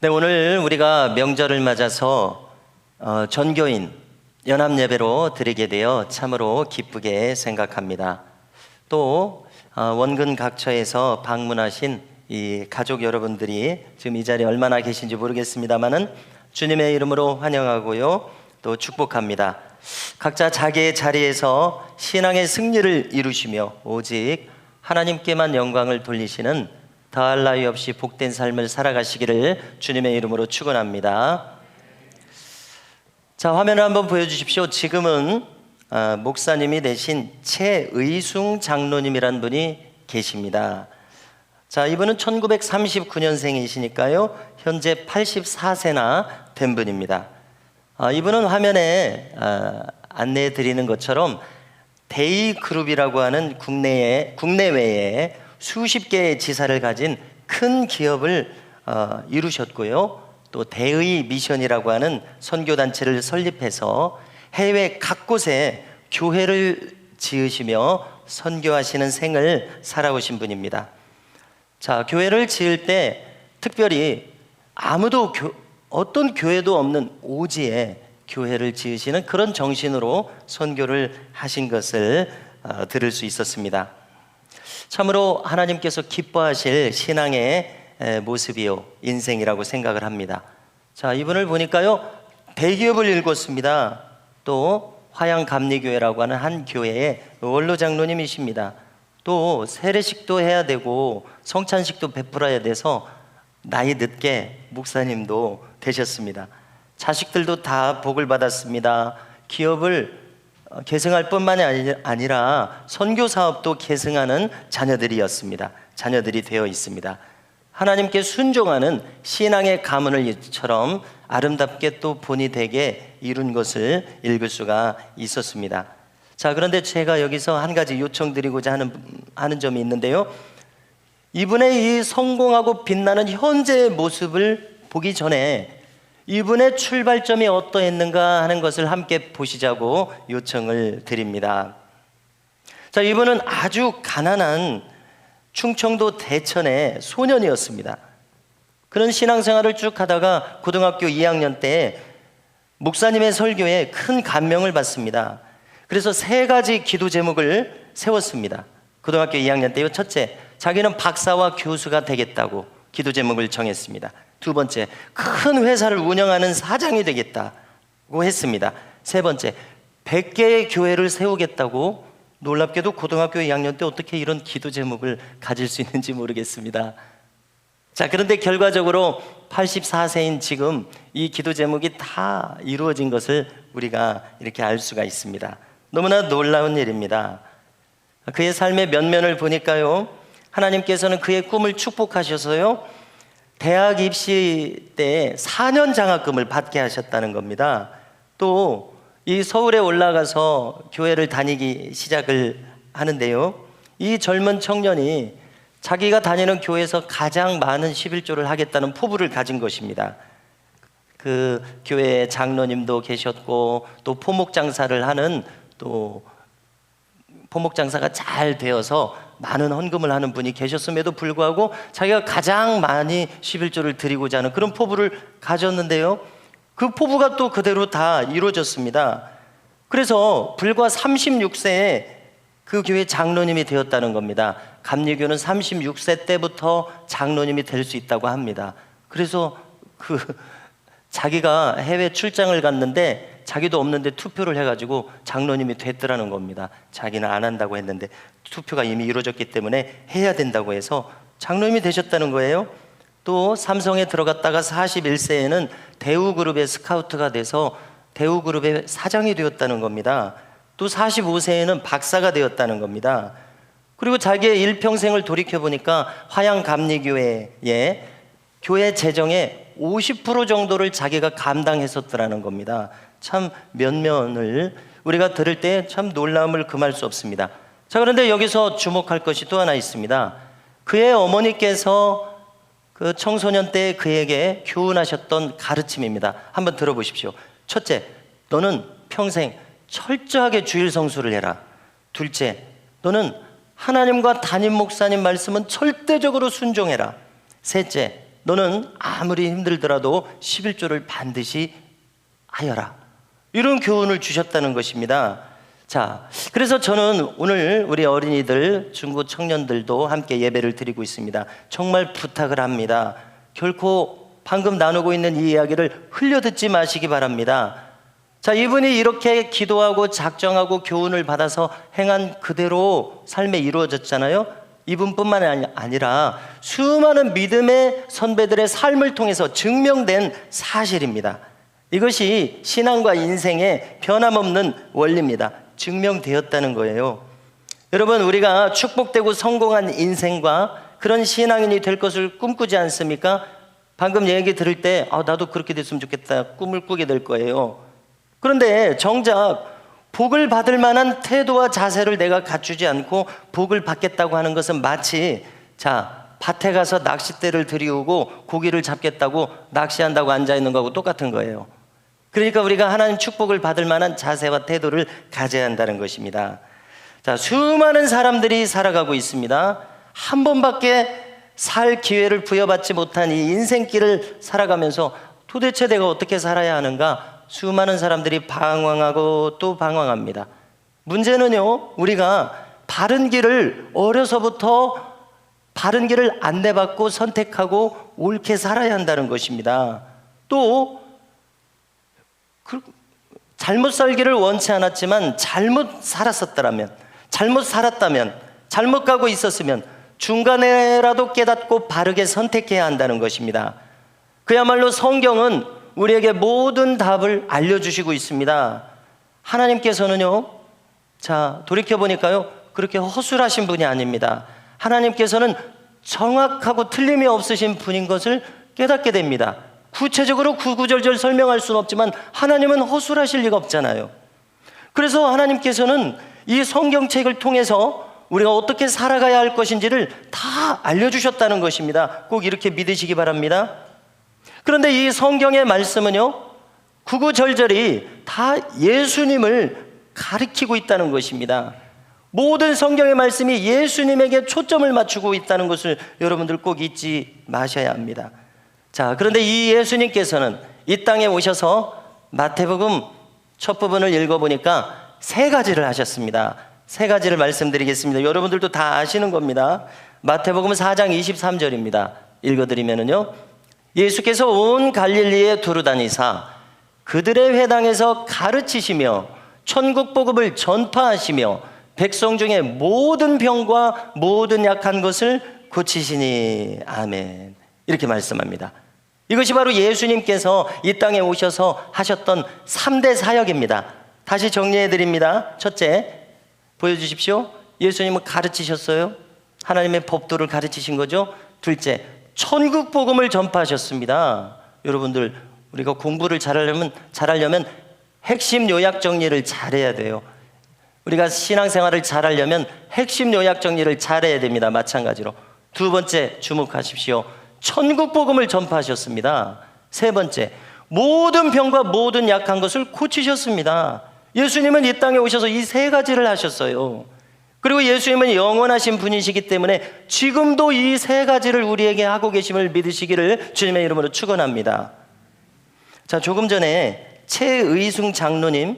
네, 오늘 우리가 명절을 맞아서 전교인 연합예배로 드리게 되어 참으로 기쁘게 생각합니다. 또 원근 각처에서 방문하신 이 가족 여러분들이 지금 이 자리에 얼마나 계신지 모르겠습니다만은 주님의 이름으로 환영하고요, 또 축복합니다. 각자 자기의 자리에서 신앙의 승리를 이루시며 오직 하나님께만 영광을 돌리시는 더할 나위 없이 복된 삶을 살아가시기를 주님의 이름으로 축원합니다. 자, 화면을 한번 보여주십시오. 지금은 목사님이 되신 최의숭 장로님이란 분이 계십니다. 자, 이분은 1939년생이시니까요 현재 84세나 된 분입니다. 이분은 화면에 안내해 드리는 것처럼 데이그룹이라고 하는 국내외에 수십 개의 지사를 가진 큰 기업을 이루셨고요, 또 대의 미션이라고 하는 선교단체를 설립해서 해외 각곳에 교회를 지으시며 선교하시는 생을 살아오신 분입니다. 자, 교회를 지을 때 특별히 아무도 어떤 교회도 없는 오지에 교회를 지으시는 그런 정신으로 선교를 하신 것을 들을 수 있었습니다. 참으로 하나님께서 기뻐하실 신앙의 모습이요, 인생이라고 생각을 합니다. 자, 이분을 보니까요 대기업을 일궜습니다. 또 화양감리교회라고 하는 한 교회의 원로 장로님이십니다. 또 세례식도 해야 되고 성찬식도 베풀어야 돼서 나이 늦게 목사님도 되셨습니다. 자식들도 다 복을 받았습니다. 기업을 계승할 뿐만이 아니라 선교 사업도 계승하는 자녀들이었습니다. 자녀들이 되어 있습니다. 하나님께 순종하는 신앙의 가문을처럼 아름답게 또 본이 되게 이룬 것을 읽을 수가 있었습니다. 자, 그런데 제가 여기서 한 가지 요청드리고자 하는 점이 있는데요, 이분의 이 성공하고 빛나는 현재의 모습을 보기 전에 이분의 출발점이 어떠했는가 하는 것을 함께 보시자고 요청을 드립니다. 자, 이분은 아주 가난한 충청도 대천의 소년이었습니다. 그런 신앙생활을 쭉 하다가 고등학교 2학년 때 목사님의 설교에 큰 감명을 받습니다. 그래서 3가지 기도 제목을 세웠습니다. 고등학교 2학년 때요. 첫째, 자기는 박사와 교수가 되겠다고 기도 제목을 정했습니다. 두 번째, 큰 회사를 운영하는 사장이 되겠다고 했습니다. 세 번째, 100개의 교회를 세우겠다고. 놀랍게도 고등학교 2학년 때 어떻게 이런 기도 제목을 가질 수 있는지 모르겠습니다. 자, 그런데 결과적으로 84세인 지금 이 기도 제목이 다 이루어진 것을 우리가 이렇게 알 수가 있습니다. 너무나 놀라운 일입니다. 그의 삶의 면면을 보니까요, 하나님께서는 그의 꿈을 축복하셔서요 대학 입시 때 4년 장학금을 받게 하셨다는 겁니다. 또 이 서울에 올라가서 교회를 다니기 시작을 하는데요, 이 젊은 청년이 자기가 다니는 교회에서 가장 많은 11조를 하겠다는 포부를 가진 것입니다. 그 교회에 장로님도 계셨고 또 포목장사를 하는, 또 포목장사가 잘 되어서 많은 헌금을 하는 분이 계셨음에도 불구하고 자기가 가장 많이 11조를 드리고자 하는 그런 포부를 가졌는데요, 그 포부가 또 그대로 다 이루어졌습니다. 그래서 불과 36세에 그 교회 장로님이 되었다는 겁니다. 감리교는 36세 때부터 장로님이 될 수 있다고 합니다. 그래서 자기가 해외 출장을 갔는데 자기도 없는데 투표를 해가지고 장로님이 됐더라는 겁니다. 자기는 안 한다고 했는데 투표가 이미 이루어졌기 때문에 해야 된다고 해서 장로님이 되셨다는 거예요. 또 삼성에 들어갔다가 41세에는 대우그룹의 스카우트가 돼서 대우그룹의 사장이 되었다는 겁니다. 또 45세에는 박사가 되었다는 겁니다. 그리고 자기의 일평생을 돌이켜보니까 화양감리교회의 교회 재정의 50% 정도를 자기가 감당했었더라는 겁니다. 참 면면을 우리가 들을 때 참 놀라움을 금할 수 없습니다. 자, 그런데 여기서 주목할 것이 또 하나 있습니다. 그의 어머니께서 그 청소년 때 그에게 교훈하셨던 가르침입니다. 한번 들어보십시오. 첫째, 너는 평생 철저하게 주일 성수를 해라. 둘째, 너는 하나님과 담임 목사님 말씀은 절대적으로 순종해라. 셋째, 너는 아무리 힘들더라도 11조를 반드시 하여라. 이런 교훈을 주셨다는 것입니다. 자, 그래서 저는 오늘 우리 어린이들, 중고 청년들도 함께 예배를 드리고 있습니다. 정말 부탁을 합니다. 결코 방금 나누고 있는 이 이야기를 흘려듣지 마시기 바랍니다. 자, 이분이 이렇게 기도하고 작정하고 교훈을 받아서 행한 그대로 삶에 이루어졌잖아요. 이분뿐만 아니라 수많은 믿음의 선배들의 삶을 통해서 증명된 사실입니다. 이것이 신앙과 인생의 변함없는 원리입니다. 증명되었다는 거예요. 여러분, 우리가 축복되고 성공한 인생과 그런 신앙인이 될 것을 꿈꾸지 않습니까? 방금 얘기 들을 때 나도 그렇게 됐으면 좋겠다 꿈을 꾸게 될 거예요. 그런데 정작 복을 받을 만한 태도와 자세를 내가 갖추지 않고 복을 받겠다고 하는 것은 마치 밭에 가서 낚싯대를 들이우고 고기를 잡겠다고 낚시한다고 앉아있는 거하고 똑같은 거예요. 그러니까 우리가 하나님 축복을 받을 만한 자세와 태도를 가져야 한다는 것입니다. 자, 수많은 사람들이 살아가고 있습니다. 한 번밖에 살 기회를 부여받지 못한 이 인생길을 살아가면서 도대체 내가 어떻게 살아야 하는가? 수많은 사람들이 방황하고 또 방황합니다. 문제는요, 우리가 바른 길을 어려서부터 바른 길을 안내받고 선택하고 옳게 살아야 한다는 것입니다. 또 잘못 살기를 원치 않았지만 잘못 살았다면, 잘못 가고 있었으면 중간에라도 깨닫고 바르게 선택해야 한다는 것입니다. 그야말로 성경은 우리에게 모든 답을 알려주시고 있습니다. 하나님께서는요, 돌이켜보니까요, 그렇게 허술하신 분이 아닙니다. 하나님께서는 정확하고 틀림이 없으신 분인 것을 깨닫게 됩니다. 구체적으로 구구절절 설명할 수는 없지만 하나님은 허술하실 리가 없잖아요. 그래서 하나님께서는 이 성경책을 통해서 우리가 어떻게 살아가야 할 것인지를 다 알려주셨다는 것입니다. 꼭 이렇게 믿으시기 바랍니다. 그런데 이 성경의 말씀은요, 구구절절이 다 예수님을 가리키고 있다는 것입니다. 모든 성경의 말씀이 예수님에게 초점을 맞추고 있다는 것을 여러분들 꼭 잊지 마셔야 합니다. 자, 그런데 이 예수님께서는 이 땅에 오셔서 마태복음 첫 부분을 읽어보니까 세 가지를 하셨습니다. 세 가지를 말씀드리겠습니다. 여러분들도 다 아시는 겁니다. 마태복음 4장 23절입니다. 읽어드리면은요, 예수께서 온 갈릴리에 두루다니사 그들의 회당에서 가르치시며 천국 복음을 전파하시며 백성 중에 모든 병과 모든 약한 것을 고치시니 아멘. 이렇게 말씀합니다. 이것이 바로 예수님께서 이 땅에 오셔서 하셨던 3대 사역입니다. 다시 정리해 드립니다. 첫째, 보여주십시오. 예수님은 가르치셨어요. 하나님의 법도를 가르치신 거죠. 둘째, 천국 복음을 전파하셨습니다. 여러분들, 우리가 공부를 잘하려면 핵심 요약 정리를 잘해야 돼요. 우리가 신앙생활을 잘하려면 핵심 요약 정리를 잘해야 됩니다. 마찬가지로. 두 번째, 주목하십시오. 천국 복음을 전파하셨습니다. 세 번째, 모든 병과 모든 약한 것을 고치셨습니다. 예수님은 이 땅에 오셔서 이 세 가지를 하셨어요. 그리고 예수님은 영원하신 분이시기 때문에 지금도 이 세 가지를 우리에게 하고 계심을 믿으시기를 주님의 이름으로 축원합니다. 자, 조금 전에 최의숭 장로님,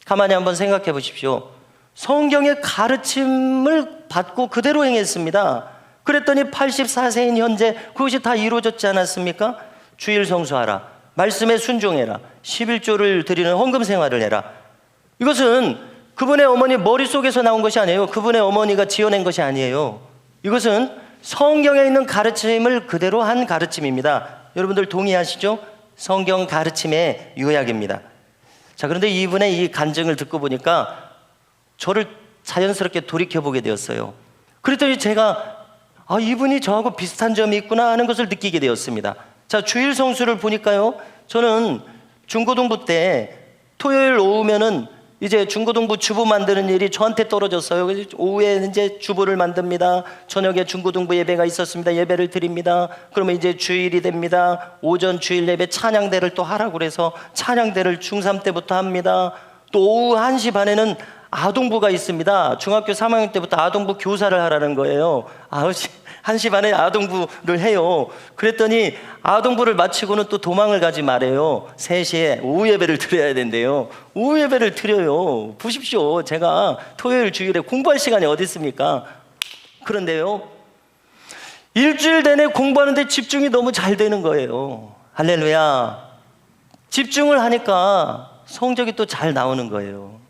가만히 한번 생각해 보십시오. 성경의 가르침을 받고 그대로 행했습니다. 그랬더니 84세인 현재 그것이 다 이루어졌지 않았습니까? 주일 성수하라, 말씀에 순종해라, 11조를 드리는 헌금 생활을 해라. 이것은 그분의 어머니 머릿속에서 나온 것이 아니에요. 그분의 어머니가 지어낸 것이 아니에요. 이것은 성경에 있는 가르침을 그대로 한 가르침입니다. 여러분들 동의하시죠? 성경 가르침의 요약입니다. 자, 그런데 이분의 이 간증을 듣고 보니까 저를 자연스럽게 돌이켜보게 되었어요. 그랬더니 제가 이분이 저하고 비슷한 점이 있구나 하는 것을 느끼게 되었습니다. 자, 주일 성수를 보니까요, 저는 중고등부 때 토요일 오후면은 이제 중고등부 주부 만드는 일이 저한테 떨어졌어요. 그래서 오후에 이제 주부를 만듭니다. 저녁에 중고등부 예배가 있었습니다. 예배를 드립니다. 그러면 이제 주일이 됩니다. 오전 주일 예배 찬양대를 또 하라고 그래서 찬양대를 중3 때부터 합니다. 또 오후 1시 반에는 아동부가 있습니다. 중학교 3학년 때부터 아동부 교사를 하라는 거예요. 1시 반에 아동부를 해요. 그랬더니 아동부를 마치고는 또 도망을 가지 말아요. 3시에 오후 예배를 드려야 된대요. 오후 예배를 드려요. 보십시오. 제가 토요일 주일에 공부할 시간이 어디 있습니까? 그런데요, 일주일 내내 공부하는데 집중이 너무 잘 되는 거예요. 할렐루야. 집중을 하니까 성적이 또 잘 나오는 거예요.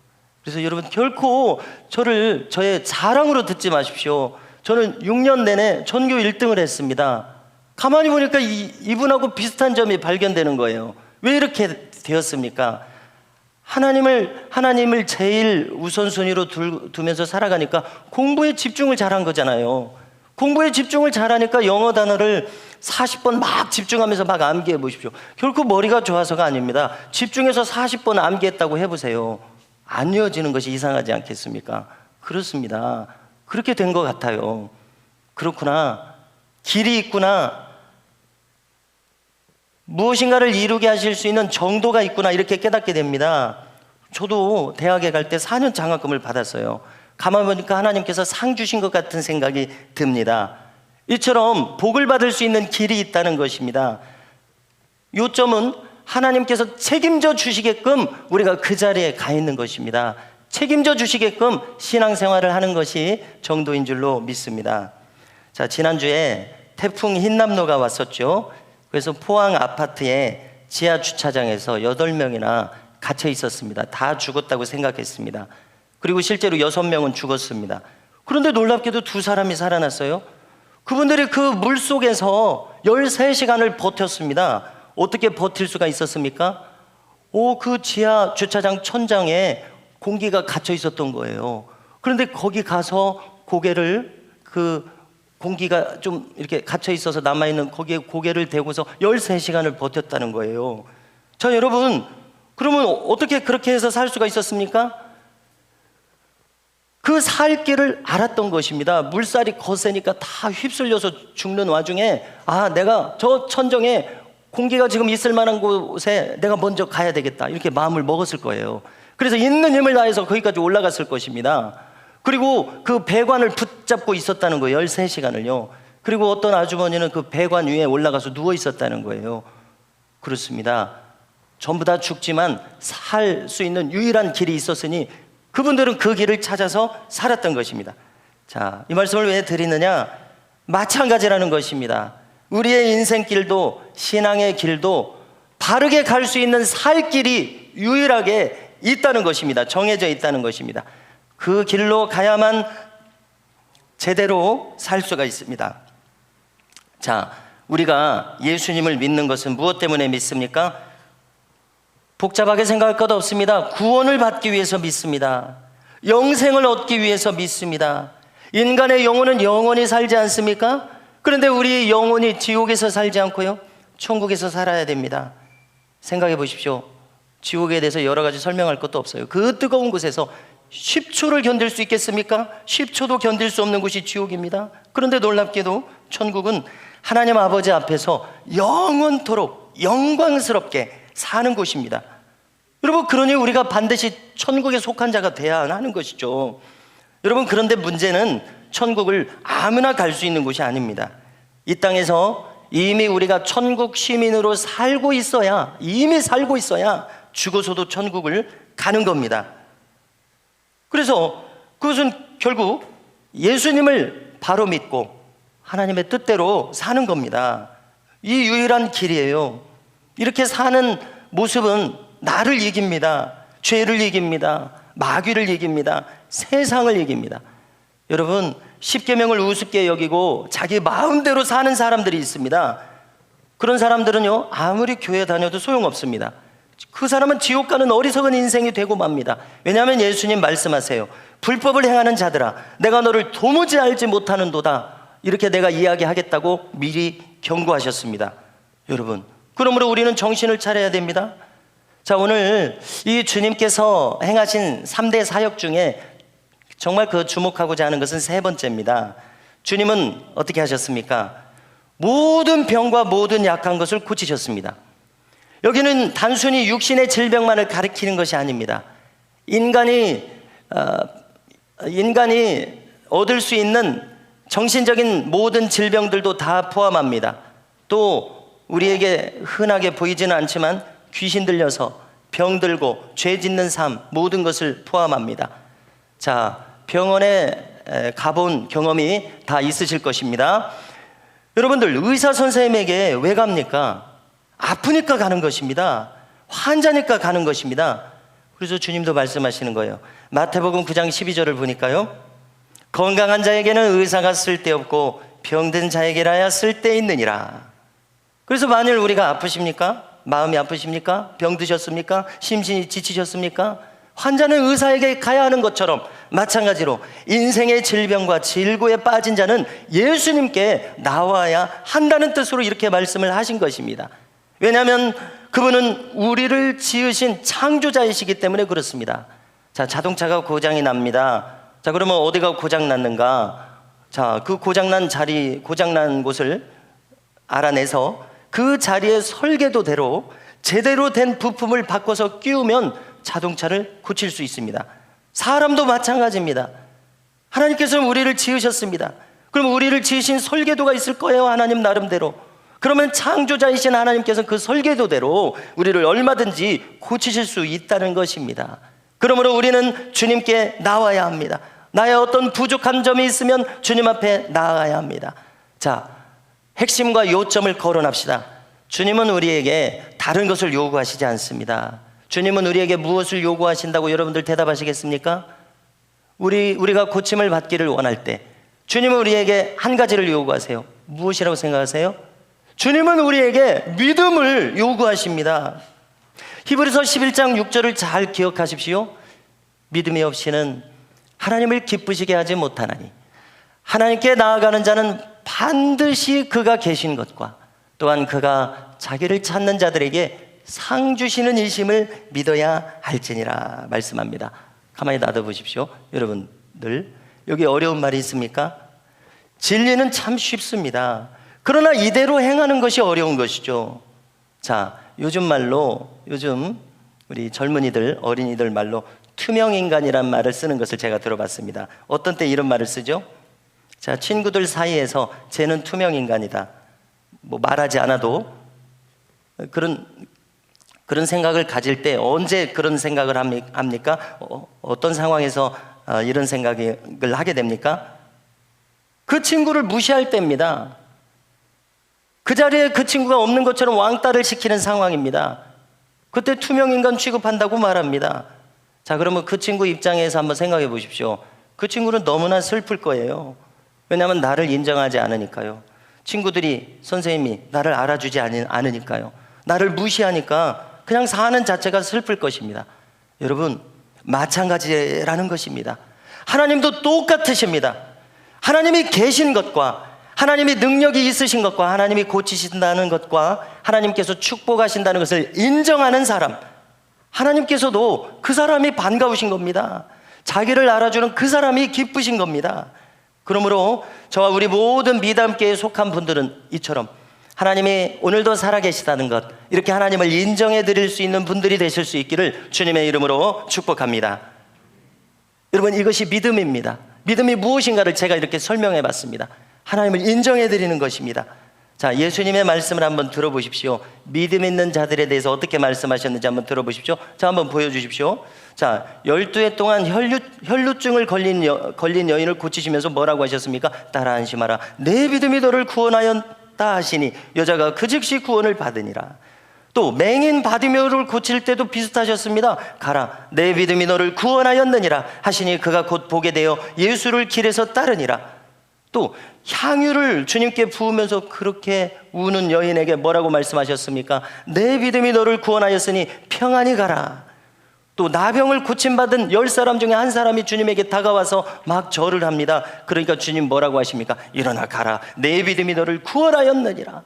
그래서 여러분, 결코 저의 자랑으로 듣지 마십시오. 저는 6년 내내 전교 1등을 했습니다. 가만히 보니까 이분하고 비슷한 점이 발견되는 거예요. 왜 이렇게 되었습니까? 하나님을 제일 우선순위로 두면서 살아가니까 공부에 집중을 잘한 거잖아요. 공부에 집중을 잘하니까 영어 단어를 40번 막 집중하면서 막 암기해 보십시오. 결코 머리가 좋아서가 아닙니다. 집중해서 40번 암기했다고 해보세요. 안 이어지는 것이 이상하지 않겠습니까? 그렇습니다. 그렇게 된 것 같아요. 그렇구나. 길이 있구나. 무엇인가를 이루게 하실 수 있는 정도가 있구나, 이렇게 깨닫게 됩니다. 저도 대학에 갈 때 4년 장학금을 받았어요. 가만 보니까 하나님께서 상 주신 것 같은 생각이 듭니다. 이처럼 복을 받을 수 있는 길이 있다는 것입니다. 요점은 하나님께서 책임져 주시게끔 우리가 그 자리에 가 있는 것입니다. 책임져 주시게끔 신앙생활을 하는 것이 정도인 줄로 믿습니다. 자, 지난주에 태풍 흰남노가 왔었죠. 그래서 포항 아파트의 지하 주차장에서 8명이나 갇혀 있었습니다. 다 죽었다고 생각했습니다. 그리고 실제로 6명은 죽었습니다. 그런데 놀랍게도 2사람이 살아났어요. 그분들이 그 물 속에서 13시간을 버텼습니다. 어떻게 버틸 수가 있었습니까? 그 지하 주차장 천장에 공기가 갇혀 있었던 거예요. 그런데 거기 가서 공기가 좀 이렇게 갇혀 있어서 남아있는 거기에 고개를 대고서 13시간을 버텼다는 거예요. 자, 여러분, 그러면 어떻게 그렇게 해서 살 수가 있었습니까? 그 살 길을 알았던 것입니다. 물살이 거세니까 다 휩쓸려서 죽는 와중에, 내가 저 천정에 공기가 지금 있을 만한 곳에 내가 먼저 가야 되겠다, 이렇게 마음을 먹었을 거예요. 그래서 있는 힘을 다해서 거기까지 올라갔을 것입니다. 그리고 그 배관을 붙잡고 있었다는 거예요. 13시간을요. 그리고 어떤 아주머니는 그 배관 위에 올라가서 누워 있었다는 거예요. 그렇습니다. 전부 다 죽지만 살 수 있는 유일한 길이 있었으니 그분들은 그 길을 찾아서 살았던 것입니다. 자, 이 말씀을 왜 드리느냐? 마찬가지라는 것입니다. 우리의 인생길도 신앙의 길도 바르게 갈 수 있는 살 길이 유일하게 있다는 것입니다. 정해져 있다는 것입니다. 그 길로 가야만 제대로 살 수가 있습니다. 자, 우리가 예수님을 믿는 것은 무엇 때문에 믿습니까? 복잡하게 생각할 것 없습니다. 구원을 받기 위해서 믿습니다. 영생을 얻기 위해서 믿습니다. 인간의 영혼은 영원히 살지 않습니까? 그런데 우리 영혼이 지옥에서 살지 않고요, 천국에서 살아야 됩니다. 생각해 보십시오. 지옥에 대해서 여러 가지 설명할 것도 없어요. 그 뜨거운 곳에서 10초를 견딜 수 있겠습니까? 10초도 견딜 수 없는 곳이 지옥입니다. 그런데 놀랍게도 천국은 하나님 아버지 앞에서 영원토록 영광스럽게 사는 곳입니다. 여러분, 그러니 우리가 반드시 천국에 속한 자가 돼야 하는 것이죠. 여러분, 그런데 문제는 천국을 아무나 갈 수 있는 곳이 아닙니다. 이 땅에서 이미 우리가 천국 시민으로 이미 살고 있어야 죽어서도 천국을 가는 겁니다. 그래서 그것은 결국 예수님을 바로 믿고 하나님의 뜻대로 사는 겁니다. 이 유일한 길이에요. 이렇게 사는 모습은 나를 이깁니다. 죄를 이깁니다. 마귀를 이깁니다. 세상을 이깁니다. 여러분, 십계명을 우습게 여기고 자기 마음대로 사는 사람들이 있습니다. 그런 사람들은요, 아무리 교회 다녀도 소용없습니다. 그 사람은 지옥 가는 어리석은 인생이 되고 맙니다. 왜냐하면 예수님 말씀하세요. 불법을 행하는 자들아, 내가 너를 도무지 알지 못하는도다, 이렇게 내가 이야기하겠다고 미리 경고하셨습니다. 여러분, 그러므로 우리는 정신을 차려야 됩니다. 자, 오늘 이 주님께서 행하신 3대 사역 중에 정말 주목하고자 하는 것은 3번째입니다. 주님은 어떻게 하셨습니까? 모든 병과 모든 약한 것을 고치셨습니다. 여기는 단순히 육신의 질병만을 가리키는 것이 아닙니다. 인간이 얻을 수 있는 정신적인 모든 질병들도 다 포함합니다. 또 우리에게 흔하게 보이지는 않지만 귀신 들려서 병들고 죄 짓는 삶, 모든 것을 포함합니다. 자, 병원에 가본 경험이 다 있으실 것입니다. 여러분들, 의사 선생님에게 왜 갑니까? 아프니까 가는 것입니다. 환자니까 가는 것입니다. 그래서 주님도 말씀하시는 거예요. 마태복음 9장 12절을 보니까요, 건강한 자에게는 의사가 쓸데없고 병든 자에게라야 쓸데있느니라. 그래서 만일 우리가 아프십니까? 마음이 아프십니까? 병드셨습니까? 심신이 지치셨습니까? 환자는 의사에게 가야 하는 것처럼 마찬가지로 인생의 질병과 질고에 빠진 자는 예수님께 나와야 한다는 뜻으로 이렇게 말씀을 하신 것입니다. 왜냐하면 그분은 우리를 지으신 창조자이시기 때문에 그렇습니다. 자, 자동차가 고장이 납니다. 자, 그러면 어디가 고장 났는가? 자, 그 고장난 곳을 알아내서 그 자리에 설계도대로 제대로 된 부품을 바꿔서 끼우면 자동차를 고칠 수 있습니다. 사람도 마찬가지입니다. 하나님께서는 우리를 지으셨습니다. 그럼 우리를 지으신 설계도가 있을 거예요, 하나님 나름대로. 그러면 창조자이신 하나님께서는 그 설계도대로 우리를 얼마든지 고치실 수 있다는 것입니다. 그러므로 우리는 주님께 나와야 합니다. 나의 어떤 부족한 점이 있으면 주님 앞에 나아가야 합니다. 자, 핵심과 요점을 거론합시다. 주님은 우리에게 다른 것을 요구하시지 않습니다. 주님은 우리에게 무엇을 요구하신다고 여러분들 대답하시겠습니까? 우리가 고침을 받기를 원할 때 주님은 우리에게 한 가지를 요구하세요. 무엇이라고 생각하세요? 주님은 우리에게 믿음을 요구하십니다. 히브리서 11장 6절을 잘 기억하십시오. 믿음이 없이는 하나님을 기쁘시게 하지 못하나니 하나님께 나아가는 자는 반드시 그가 계신 것과 또한 그가 자기를 찾는 자들에게 상 주시는 이심을 믿어야 할지니라 말씀합니다. 가만히 놔둬보십시오. 여러분들, 여기 어려운 말이 있습니까? 진리는 참 쉽습니다. 그러나 이대로 행하는 것이 어려운 것이죠. 자, 요즘 우리 젊은이들, 어린이들 말로 투명인간이란 말을 쓰는 것을 제가 들어봤습니다. 어떤 때 이런 말을 쓰죠? 자, 친구들 사이에서 쟤는 투명인간이다, 뭐 말하지 않아도 그런 생각을 가질 때 언제 그런 생각을 합니까? 어떤 상황에서 이런 생각을 하게 됩니까? 그 친구를 무시할 때입니다. 그 자리에 그 친구가 없는 것처럼 왕따를 시키는 상황입니다. 그때 투명인간 취급한다고 말합니다. 자, 그러면 그 친구 입장에서 한번 생각해 보십시오. 그 친구는 너무나 슬플 거예요. 왜냐하면 나를 인정하지 않으니까요. 친구들이, 선생님이 나를 알아주지 않으니까요. 나를 무시하니까 그냥 사는 자체가 슬플 것입니다. 여러분, 마찬가지라는 것입니다. 하나님도 똑같으십니다. 하나님이 계신 것과 하나님이 능력이 있으신 것과 하나님이 고치신다는 것과 하나님께서 축복하신다는 것을 인정하는 사람, 하나님께서도 그 사람이 반가우신 겁니다. 자기를 알아주는 그 사람이 기쁘신 겁니다. 그러므로 저와 우리 모든 미담계에 속한 분들은 이처럼 하나님이 오늘도 살아계시다는 것, 이렇게 하나님을 인정해 드릴 수 있는 분들이 되실 수 있기를 주님의 이름으로 축복합니다. 여러분, 이것이 믿음입니다. 믿음이 무엇인가를 제가 이렇게 설명해 봤습니다. 하나님을 인정해 드리는 것입니다. 자, 예수님의 말씀을 한번 들어보십시오. 믿음 있는 자들에 대해서 어떻게 말씀하셨는지 한번 들어보십시오. 자, 한번 보여주십시오. 자, 12해 동안 혈루증을 걸린 여인을 고치시면서 뭐라고 하셨습니까? 따라 안심하라. 내 믿음이 너를 구원하였다 하시니 여자가 그 즉시 구원을 받으니라. 또 맹인 바디메오를 고칠 때도 비슷하셨습니다. 가라, 내 믿음이 너를 구원하였느니라 하시니 그가 곧 보게 되어 예수를 길에서 따르니라. 또 향유를 주님께 부으면서 그렇게 우는 여인에게 뭐라고 말씀하셨습니까? 내 믿음이 너를 구원하였으니 평안히 가라. 또 나병을 고침받은 10사람 중에 한 사람이 주님에게 다가와서 막 절을 합니다. 그러니까 주님 뭐라고 하십니까? 일어나 가라, 내 믿음이 너를 구원하였느니라.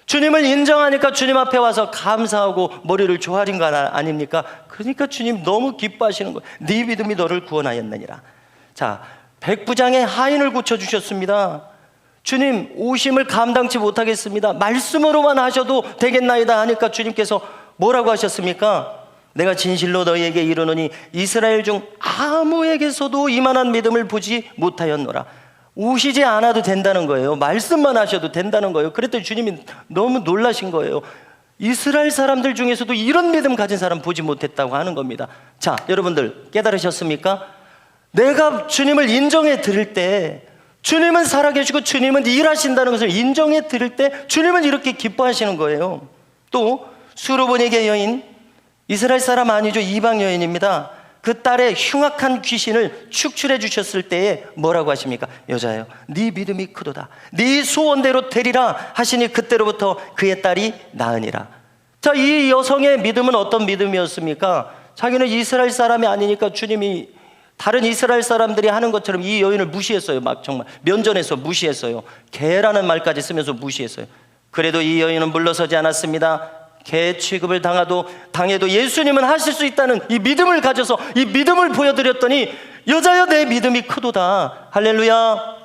주님을 인정하니까 주님 앞에 와서 감사하고 머리를 조아린 거 아닙니까? 그러니까 주님 너무 기뻐하시는 거예요. 네 믿음이 너를 구원하였느니라. 자, 백부장의 하인을 고쳐주셨습니다. 주님, 오심을 감당치 못하겠습니다. 말씀으로만 하셔도 되겠나이다 하니까 주님께서 뭐라고 하셨습니까? 내가 진실로 너희에게 이르노니 이스라엘 중 아무에게서도 이만한 믿음을 보지 못하였노라. 오시지 않아도 된다는 거예요. 말씀만 하셔도 된다는 거예요. 그랬더니 주님이 너무 놀라신 거예요. 이스라엘 사람들 중에서도 이런 믿음 가진 사람 보지 못했다고 하는 겁니다. 자, 여러분들 깨달으셨습니까? 내가 주님을 인정해 드릴 때, 주님은 살아계시고 주님은 일하신다는 것을 인정해 드릴 때 주님은 이렇게 기뻐하시는 거예요. 또 수르보니게 여인, 이스라엘 사람 아니죠. 이방 여인입니다. 그 딸의 흉악한 귀신을 축출해 주셨을 때에 뭐라고 하십니까? 여자여, 네 믿음이 크도다, 네 소원대로 되리라 하시니 그때로부터 그의 딸이 나으니라. 자, 이 여성의 믿음은 어떤 믿음이었습니까? 자기는 이스라엘 사람이 아니니까 주님이 다른 이스라엘 사람들이 하는 것처럼 이 여인을 무시했어요. 막 정말 면전에서 무시했어요. 개라는 말까지 쓰면서 무시했어요. 그래도 이 여인은 물러서지 않았습니다. 개 취급을 당해도 예수님은 하실 수 있다는 이 믿음을 가져서 이 믿음을 보여드렸더니 여자여, 내 믿음이 크도다. 할렐루야.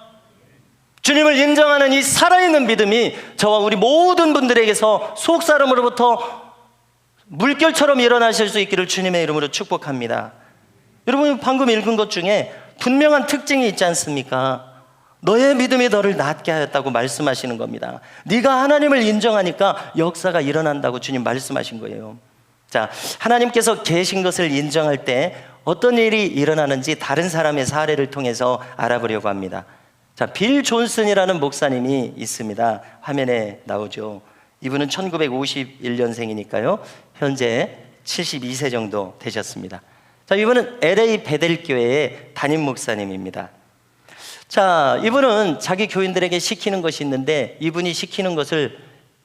주님을 인정하는 이 살아있는 믿음이 저와 우리 모든 분들에게서 속사람으로부터 물결처럼 일어나실 수 있기를 주님의 이름으로 축복합니다. 여러분이 방금 읽은 것 중에 분명한 특징이 있지 않습니까? 너의 믿음이 너를 낫게 하였다고 말씀하시는 겁니다. 네가 하나님을 인정하니까 역사가 일어난다고 주님 말씀하신 거예요. 자, 하나님께서 계신 것을 인정할 때 어떤 일이 일어나는지 다른 사람의 사례를 통해서 알아보려고 합니다. 자, 빌 존슨이라는 목사님이 있습니다. 화면에 나오죠. 이분은 1951년생이니까요 현재 72세 정도 되셨습니다. 자, 이분은 LA 베델 교회의 담임 목사님입니다. 자, 이분은 자기 교인들에게 시키는 것이 있는데 이분이 시키는 것을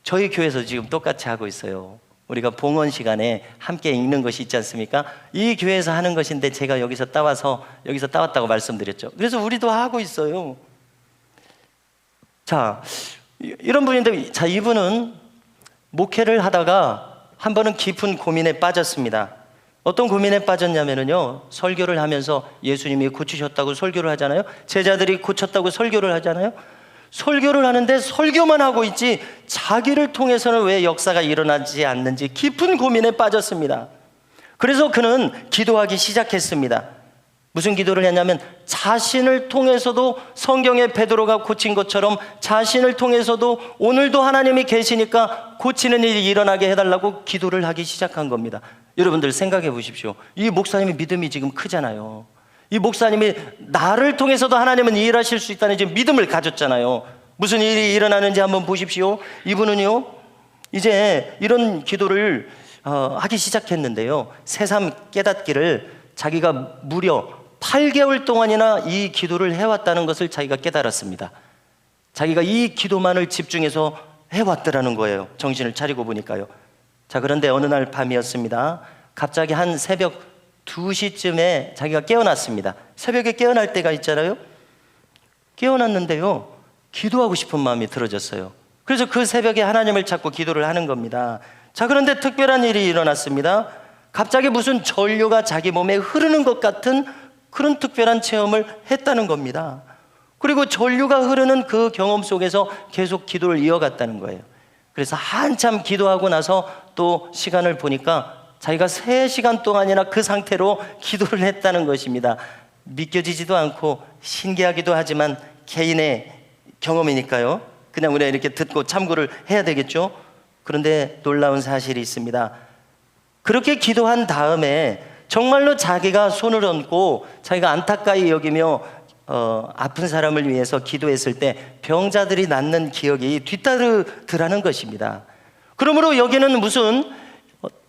저희 교회에서 지금 똑같이 하고 있어요. 우리가 봉헌 시간에 함께 읽는 것이 있지 않습니까? 이 교회에서 하는 것인데 제가 여기서 따왔다고 말씀드렸죠. 그래서 우리도 하고 있어요. 자, 이런 분인데, 자, 이분은 목회를 하다가 한 번은 깊은 고민에 빠졌습니다. 어떤 고민에 빠졌냐면요, 설교를 하면서 예수님이 고치셨다고 설교를 하잖아요. 제자들이 고쳤다고 설교를 하잖아요. 설교를 하는데 설교만 하고 있지 자기를 통해서는 왜 역사가 일어나지 않는지 깊은 고민에 빠졌습니다. 그래서 그는 기도하기 시작했습니다. 무슨 기도를 했냐면 자신을 통해서도 성경에 베드로가 고친 것처럼 자신을 통해서도 오늘도 하나님이 계시니까 고치는 일이 일어나게 해달라고 기도를 하기 시작한 겁니다. 여러분들 생각해 보십시오. 이 목사님의 믿음이 지금 크잖아요. 이 목사님이 나를 통해서도 하나님은 일하실 수 있다는 지금 믿음을 가졌잖아요. 무슨 일이 일어나는지 한번 보십시오. 이분은요 이제 이런 기도를 하기 시작했는데요, 새삼 깨닫기를 자기가 무려 8개월 동안이나 이 기도를 해왔다는 것을 자기가 깨달았습니다. 자기가 이 기도만을 집중해서 해왔더라는 거예요. 정신을 차리고 보니까요. 자, 그런데 어느 날 밤이었습니다. 갑자기 한 새벽 2시쯤에 자기가 깨어났습니다. 새벽에 깨어날 때가 있잖아요. 깨어났는데요, 기도하고 싶은 마음이 들어졌어요. 그래서 그 새벽에 하나님을 찾고 기도를 하는 겁니다. 자, 그런데 특별한 일이 일어났습니다. 갑자기 무슨 전류가 자기 몸에 흐르는 것 같은 그런 특별한 체험을 했다는 겁니다. 그리고 전류가 흐르는 그 경험 속에서 계속 기도를 이어갔다는 거예요. 그래서 한참 기도하고 나서 또 시간을 보니까 자기가 3시간 동안이나 그 상태로 기도를 했다는 것입니다. 믿겨지지도 않고 신기하기도 하지만 개인의 경험이니까요, 그냥 우리가 이렇게 듣고 참고를 해야 되겠죠. 그런데 놀라운 사실이 있습니다. 그렇게 기도한 다음에 정말로 자기가 손을 얹고 자기가 안타까이 여기며 아픈 사람을 위해서 기도했을 때 병자들이 낫는 기억이 뒤따르더라는 것입니다. 그러므로 여기는 무슨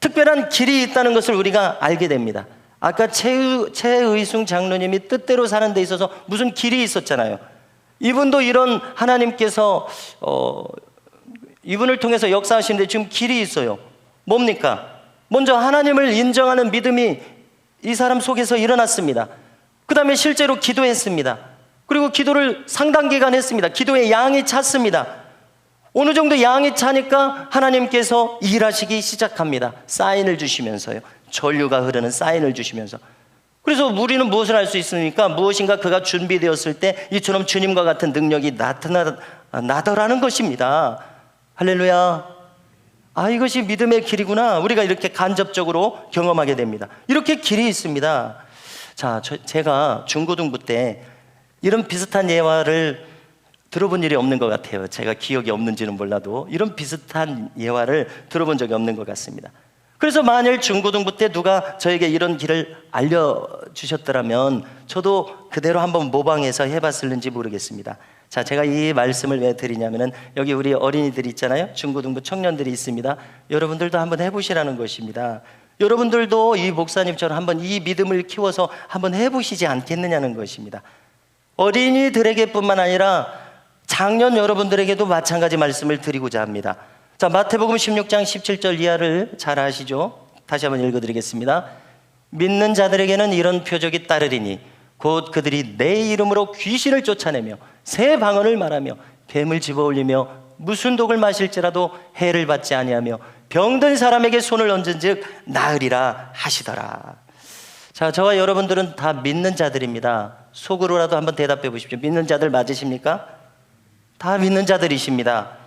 특별한 길이 있다는 것을 우리가 알게 됩니다. 아까 최의순 장로님이 뜻대로 사는 데 있어서 무슨 길이 있었잖아요. 이분도 이런 하나님께서 이분을 통해서 역사하시는데 지금 길이 있어요. 뭡니까? 먼저 하나님을 인정하는 믿음이 이 사람 속에서 일어났습니다. 그 다음에 실제로 기도했습니다. 그리고 기도를 상당 기간 했습니다. 기도에 양이 찼습니다. 어느 정도 양이 차니까 하나님께서 일하시기 시작합니다. 사인을 주시면서요, 전류가 흐르는 사인을 주시면서. 그래서 우리는 무엇을 할 수 있습니까? 무엇인가 그가 준비되었을 때 이처럼 주님과 같은 능력이 나더라는 것입니다. 할렐루야. 아, 이것이 믿음의 길이구나. 우리가 이렇게 간접적으로 경험하게 됩니다. 이렇게 길이 있습니다. 자, 제가 중고등부 때 이런 비슷한 예화를 들어본 일이 없는 것 같아요. 제가 기억이 없는지는 몰라도 이런 비슷한 예화를 들어본 적이 없는 것 같습니다. 그래서 만일 중고등부 때 누가 저에게 이런 길을 알려주셨더라면 저도 그대로 한번 모방해서 해봤을는지 모르겠습니다. 자, 제가 이 말씀을 왜 드리냐면은 여기 우리 어린이들이 있잖아요. 중고등부 청년들이 있습니다. 여러분들도 한번 해보시라는 것입니다. 여러분들도 이 목사님처럼 한번 이 믿음을 키워서 한번 해보시지 않겠느냐는 것입니다. 어린이들에게 뿐만 아니라 장년 여러분들에게도 마찬가지 말씀을 드리고자 합니다. 자, 마태복음 16장 17절 이하를 잘 아시죠? 다시 한번 읽어드리겠습니다. 믿는 자들에게는 이런 표적이 따르리니 곧 그들이 내 이름으로 귀신을 쫓아내며 새 방언을 말하며 뱀을 집어올리며 무슨 독을 마실지라도 해를 받지 아니하며 병든 사람에게 손을 얹은즉 나으리라 하시더라. 자, 저와 여러분들은 다 믿는 자들입니다. 속으로라도 한번 대답해 보십시오. 믿는 자들 맞으십니까? 다 믿는 자들이십니다.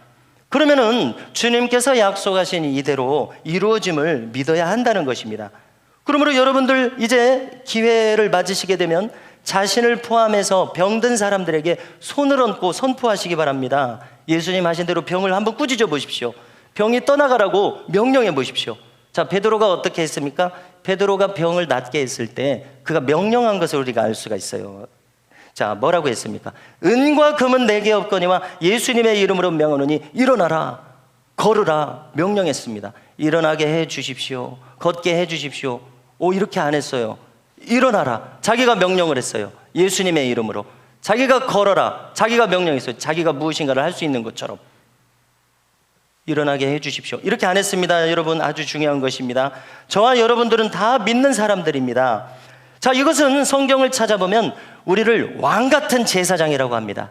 그러면은 주님께서 약속하신 이대로 이루어짐을 믿어야 한다는 것입니다. 그러므로 여러분들 이제 기회를 맞으시게 되면 자신을 포함해서 병든 사람들에게 손을 얹고 선포하시기 바랍니다. 예수님 하신 대로 병을 한번 꾸짖어 보십시오. 병이 떠나가라고 명령해 보십시오. 자, 베드로가 어떻게 했습니까? 베드로가 병을 낫게 했을 때 그가 명령한 것을 우리가 알 수가 있어요. 자, 뭐라고 했습니까? 은과 금은 내게 없거니와 예수님의 이름으로 명하노니 일어나라, 걸으라 명령했습니다. 일어나게 해 주십시오. 걷게 해 주십시오. 이렇게 안 했어요. 일어나라, 자기가 명령을 했어요. 예수님의 이름으로. 자기가 걸어라, 자기가 명령했어요. 자기가 무엇인가를 할 수 있는 것처럼 일어나게 해 주십시오. 이렇게 안 했습니다. 여러분, 아주 중요한 것입니다. 저와 여러분들은 다 믿는 사람들입니다. 자, 이것은 성경을 찾아보면 우리를 왕같은 제사장이라고 합니다.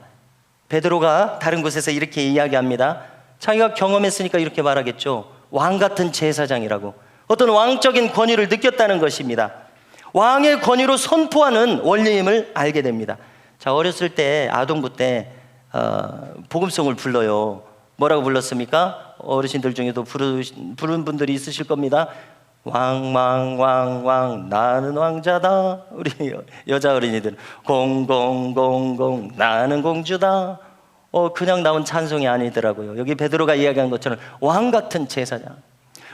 베드로가 다른 곳에서 이렇게 이야기합니다. 자기가 경험했으니까 이렇게 말하겠죠. 왕같은 제사장이라고. 어떤 왕적인 권위를 느꼈다는 것입니다. 왕의 권위로 선포하는 원리임을 알게 됩니다. 자, 어렸을 때 아동부 때 복음송을 불러요. 뭐라고 불렀습니까? 어르신들 중에도 부른 분들이 있으실 겁니다. 왕왕왕왕 나는 왕자다. 우리 여자 어린이들 공공공공 나는 공주다. 그냥 나온 찬송이 아니더라고요. 여기 베드로가 이야기한 것처럼 왕같은 제사장.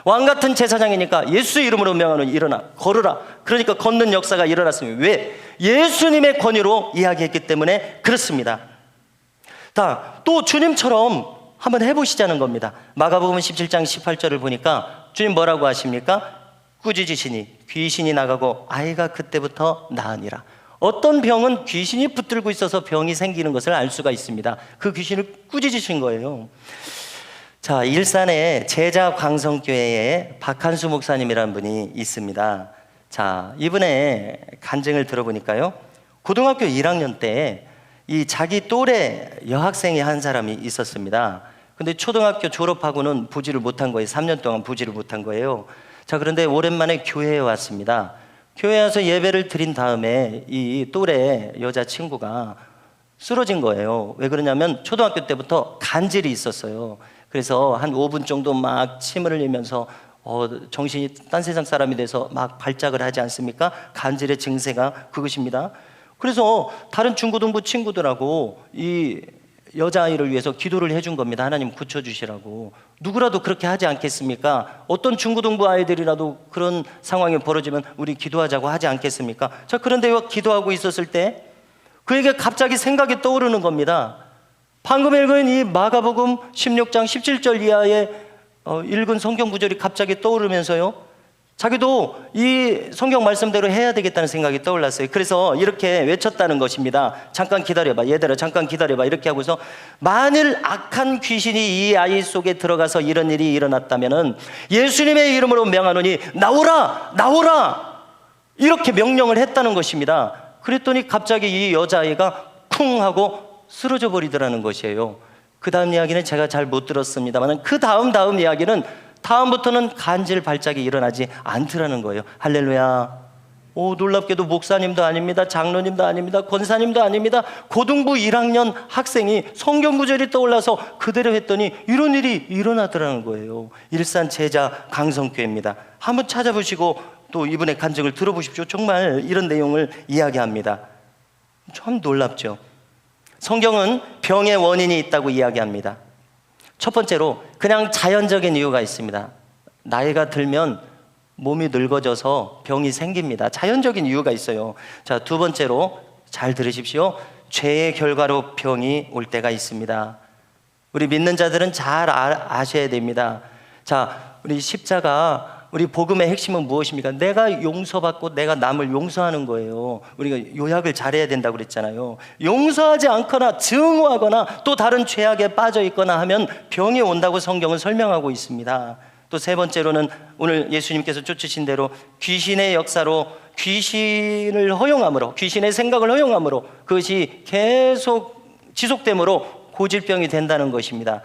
왕같은 제사장이니까 예수 이름으로 명하노니 일어나 걸으라. 그러니까 걷는 역사가 일어났습니다. 왜? 예수님의 권위로 이야기했기 때문에 그렇습니다. 또 주님처럼 한번 해보시자는 겁니다. 마가복음 17장 18절을 보니까 주님 뭐라고 하십니까? 꾸짖으시니 귀신이 나가고 아이가 그때부터 나으니라. 어떤 병은 귀신이 붙들고 있어서 병이 생기는 것을 알 수가 있습니다. 그 귀신을 꾸짖으신 거예요. 자, 일산에 제자광성교회에 박한수 목사님이라는 분이 있습니다. 자, 이분의 간증을 들어보니까요, 고등학교 1학년 때 이 자기 또래 여학생이 한 사람이 있었습니다. 근데 초등학교 졸업하고는 부지를 못한 거예요. 3년 동안 부지를 못한 거예요. 자, 그런데 오랜만에 교회에 왔습니다. 교회에 와서 예배를 드린 다음에 이 또래 여자친구가 쓰러진 거예요. 왜 그러냐면 초등학교 때부터 간질이 있었어요. 그래서 한 5분 정도 막 침을 흘리면서 정신이 딴 세상 사람이 돼서 막 발작을 하지 않습니까? 간질의 증세가 그것입니다. 그래서 다른 중고등부 친구들하고 이 여자아이를 위해서 기도를 해준 겁니다. 하나님 고쳐주시라고. 누구라도 그렇게 하지 않겠습니까? 어떤 중고등부 아이들이라도 그런 상황이 벌어지면 우리 기도하자고 하지 않겠습니까? 자, 그런데 기도하고 있었을 때 그에게 갑자기 생각이 떠오르는 겁니다. 방금 읽은 이 마가복음 16장 17절 이하의 읽은 성경 구절이 갑자기 떠오르면서요, 자기도 이 성경 말씀대로 해야 되겠다는 생각이 떠올랐어요. 그래서 이렇게 외쳤다는 것입니다. 잠깐 기다려봐, 얘들아, 잠깐 기다려봐. 이렇게 하고서 만일 악한 귀신이 이 아이 속에 들어가서 이런 일이 일어났다면은 예수님의 이름으로 명하노니 나오라, 나오라, 이렇게 명령을 했다는 것입니다. 그랬더니 갑자기 이 여자아이가 쿵 하고 쓰러져 버리더라는 것이에요. 그 다음 이야기는 제가 잘 못 들었습니다만 그 다음 이야기는 다음부터는 간질 발작이 일어나지 않더라는 거예요. 할렐루야. 놀랍게도 목사님도 아닙니다, 장로님도 아닙니다, 권사님도 아닙니다, 고등부 1학년 학생이 성경 구절이 떠올라서 그대로 했더니 이런 일이 일어나더라는 거예요. 일산 제자 강성교회입니다. 한번 찾아보시고 또 이분의 간증을 들어보십시오. 정말 이런 내용을 이야기합니다. 참 놀랍죠. 성경은 병의 원인이 있다고 이야기합니다. 첫 번째로 그냥 자연적인 이유가 있습니다. 나이가 들면 몸이 늙어져서 병이 생깁니다. 자연적인 이유가 있어요. 자, 두 번째로 잘 들으십시오. 죄의 결과로 병이 올 때가 있습니다. 우리 믿는 자들은 잘 아셔야 됩니다. 자, 우리 십자가, 우리 복음의 핵심은 무엇입니까? 내가 용서받고 내가 남을 용서하는 거예요. 우리가 요약을 잘해야 된다고 그랬잖아요. 용서하지 않거나 증오하거나 또 다른 죄악에 빠져 있거나 하면 병이 온다고 성경은 설명하고 있습니다. 또 세 번째로는 오늘 예수님께서 쫓으신 대로 귀신의 역사로 귀신을 허용함으로, 귀신의 생각을 허용함으로 그것이 계속 지속됨으로 고질병이 된다는 것입니다.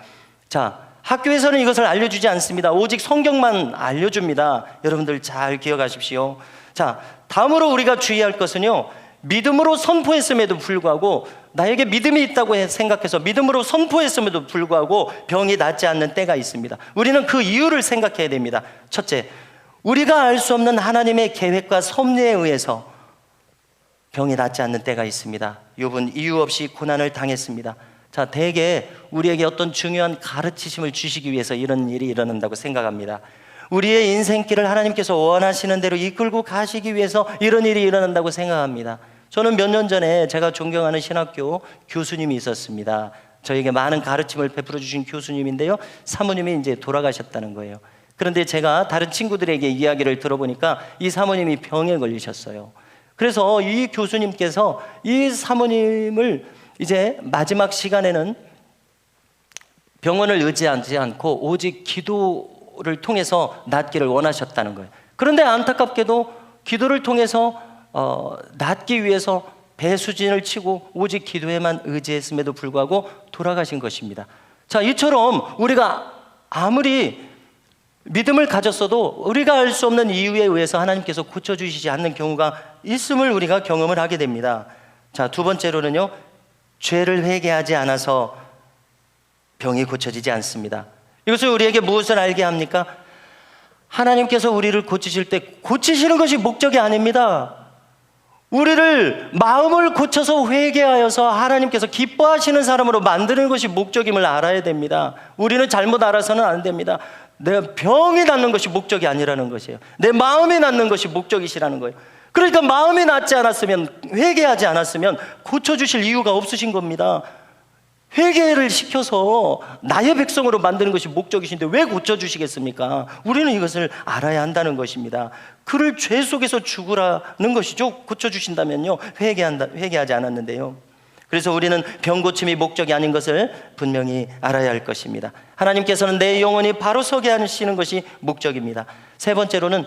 자, 학교에서는 이것을 알려주지 않습니다. 오직 성경만 알려줍니다. 여러분들 잘 기억하십시오. 자, 다음으로 우리가 주의할 것은요, 믿음으로 선포했음에도 불구하고, 나에게 믿음이 있다고 생각해서 믿음으로 선포했음에도 불구하고 병이 낫지 않는 때가 있습니다. 우리는 그 이유를 생각해야 됩니다. 첫째, 우리가 알 수 없는 하나님의 계획과 섭리에 의해서 병이 낫지 않는 때가 있습니다. 욥은 이유 없이 고난을 당했습니다. 자, 대개 우리에게 어떤 중요한 가르치심을 주시기 위해서 이런 일이 일어난다고 생각합니다. 우리의 인생길을 하나님께서 원하시는 대로 이끌고 가시기 위해서 이런 일이 일어난다고 생각합니다. 저는 몇 년 전에 제가 존경하는 신학교 교수님이 있었습니다. 저에게 많은 가르침을 베풀어 주신 교수님인데요, 사모님이 이제 돌아가셨다는 거예요. 그런데 제가 다른 친구들에게 이야기를 들어보니까 이 사모님이 병에 걸리셨어요. 그래서 이 교수님께서 이 사모님을 이제 마지막 시간에는 병원을 의지하지 않고 오직 기도를 통해서 낫기를 원하셨다는 거예요. 그런데 안타깝게도 기도를 통해서 낫기 위해서 배수진을 치고 오직 기도에만 의지했음에도 불구하고 돌아가신 것입니다. 자, 이처럼 우리가 아무리 믿음을 가졌어도 우리가 알 수 없는 이유에 의해서 하나님께서 고쳐주시지 않는 경우가 있음을 우리가 경험을 하게 됩니다. 자, 두 번째로는요, 죄를 회개하지 않아서 병이 고쳐지지 않습니다. 이것을 우리에게 무엇을 알게 합니까? 하나님께서 우리를 고치실 때 고치시는 것이 목적이 아닙니다. 우리를 마음을 고쳐서 회개하여서 하나님께서 기뻐하시는 사람으로 만드는 것이 목적임을 알아야 됩니다. 우리는 잘못 알아서는 안 됩니다. 내 병이 낫는 것이 목적이 아니라는 것이에요. 내 마음이 낫는 것이 목적이시라는 거예요. 그러니까 마음이 낫지 않았으면, 회개하지 않았으면 고쳐주실 이유가 없으신 겁니다. 회개를 시켜서 나의 백성으로 만드는 것이 목적이신데 왜 고쳐주시겠습니까? 우리는 이것을 알아야 한다는 것입니다. 그를 죄 속에서 죽으라는 것이죠. 고쳐주신다면요, 회개하지 않았는데요. 그래서 우리는 병 고침이 목적이 아닌 것을 분명히 알아야 할 것입니다. 하나님께서는 내 영혼이 바로 서게 하시는 것이 목적입니다. 세 번째로는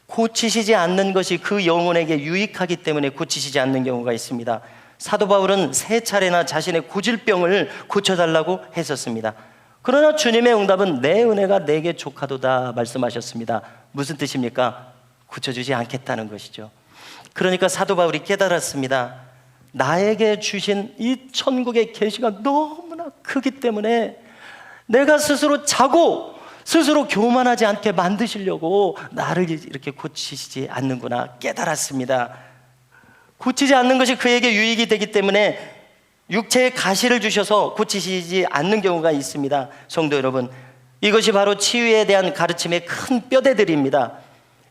고치시지 않는 것이 그 영혼에게 유익하기 때문에 고치시지 않는 경우가 있습니다. 사도 바울은 3차례나 자신의 고질병을 고쳐달라고 했었습니다. 그러나 주님의 응답은 내 은혜가 내게 족하도다 말씀하셨습니다. 무슨 뜻입니까? 고쳐주지 않겠다는 것이죠. 그러니까 사도 바울이 깨달았습니다. 나에게 주신 이 천국의 계시가 너무나 크기 때문에 내가 스스로 자고 스스로 교만하지 않게 만드시려고 나를 이렇게 고치시지 않는구나 깨달았습니다. 고치지 않는 것이 그에게 유익이 되기 때문에 육체의 가시를 주셔서 고치시지 않는 경우가 있습니다. 성도 여러분, 이것이 바로 치유에 대한 가르침의 큰 뼈대들입니다.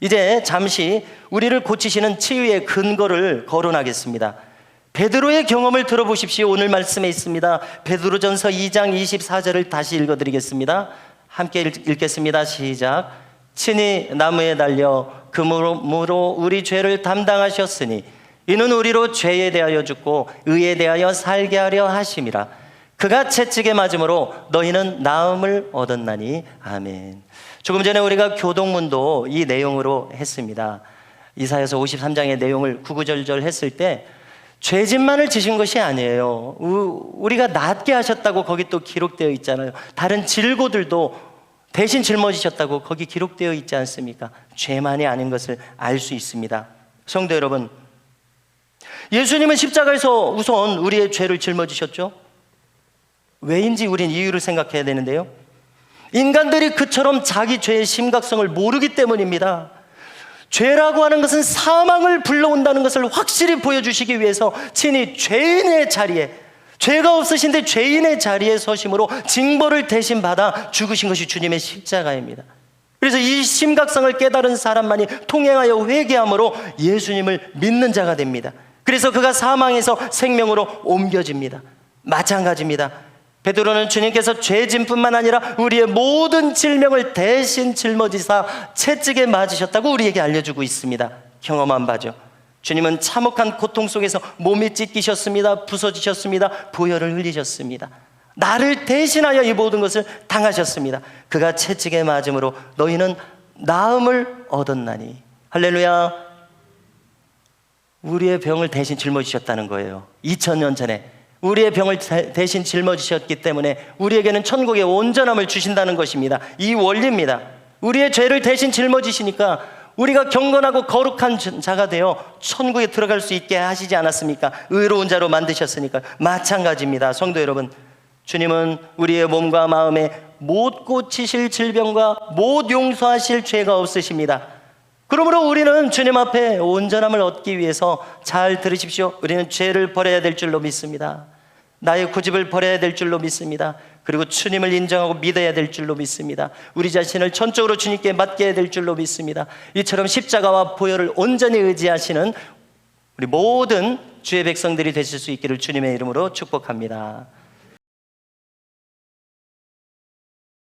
이제 잠시 우리를 고치시는 치유의 근거를 거론하겠습니다. 베드로의 경험을 들어보십시오. 오늘 말씀에 있습니다. 베드로전서 2장 24절을 다시 읽어드리겠습니다. 함께 읽겠습니다. 시작. 친히 나무에 달려 금으로 우리 죄를 담당하셨으니 이는 우리로 죄에 대하여 죽고 의에 대하여 살게 하려 하심이라. 그가 채찍에 맞음으로 너희는 나음을 얻었나니. 아멘. 조금 전에 우리가 교동문도 이 내용으로 했습니다. 이사야서 53장의 내용을 구구절절 했을 때 죄짐만을 지신 것이 아니에요. 우리가 낫게 하셨다고 거기 또 기록되어 있잖아요. 다른 질고들도 대신 짊어지셨다고 거기 기록되어 있지 않습니까? 죄만이 아닌 것을 알 수 있습니다. 성도 여러분, 예수님은 십자가에서 우선 우리의 죄를 짊어지셨죠. 왜인지 우린 이유를 생각해야 되는데요, 인간들이 그처럼 자기 죄의 심각성을 모르기 때문입니다. 죄라고 하는 것은 사망을 불러온다는 것을 확실히 보여주시기 위해서 친히 죄인의 자리에, 죄가 없으신데 죄인의 자리에 서심으로 징벌을 대신 받아 죽으신 것이 주님의 십자가입니다. 그래서 이 심각성을 깨달은 사람만이 통행하여 회개함으로 예수님을 믿는 자가 됩니다. 그래서 그가 사망에서 생명으로 옮겨집니다. 마찬가지입니다. 베드로는 주님께서 죄짐뿐만 아니라 우리의 모든 질병을 대신 짊어지사 채찍에 맞으셨다고 우리에게 알려주고 있습니다. 경험한 바죠. 주님은 참혹한 고통 속에서 몸이 찢기셨습니다. 부서지셨습니다. 보혈을 흘리셨습니다. 나를 대신하여 이 모든 것을 당하셨습니다. 그가 채찍에 맞음으로 너희는 나음을 얻었나니. 할렐루야. 우리의 병을 대신 짊어지셨다는 거예요. 2000년 전에 우리의 병을 대신 짊어지셨기 때문에 우리에게는 천국의 온전함을 주신다는 것입니다. 이 원리입니다. 우리의 죄를 대신 짊어지시니까 우리가 경건하고 거룩한 자가 되어 천국에 들어갈 수 있게 하시지 않았습니까? 의로운 자로 만드셨으니까. 마찬가지입니다. 성도 여러분, 주님은 우리의 몸과 마음에 못 고치실 질병과 못 용서하실 죄가 없으십니다. 그러므로 우리는 주님 앞에 온전함을 얻기 위해서, 잘 들으십시오, 우리는 죄를 버려야 될 줄로 믿습니다. 나의 고집을 버려야 될 줄로 믿습니다. 그리고 주님을 인정하고 믿어야 될 줄로 믿습니다. 우리 자신을 전적으로 주님께 맡겨야 될 줄로 믿습니다. 이처럼 십자가와 보혈을 온전히 의지하시는 우리 모든 주의 백성들이 되실 수 있기를 주님의 이름으로 축복합니다.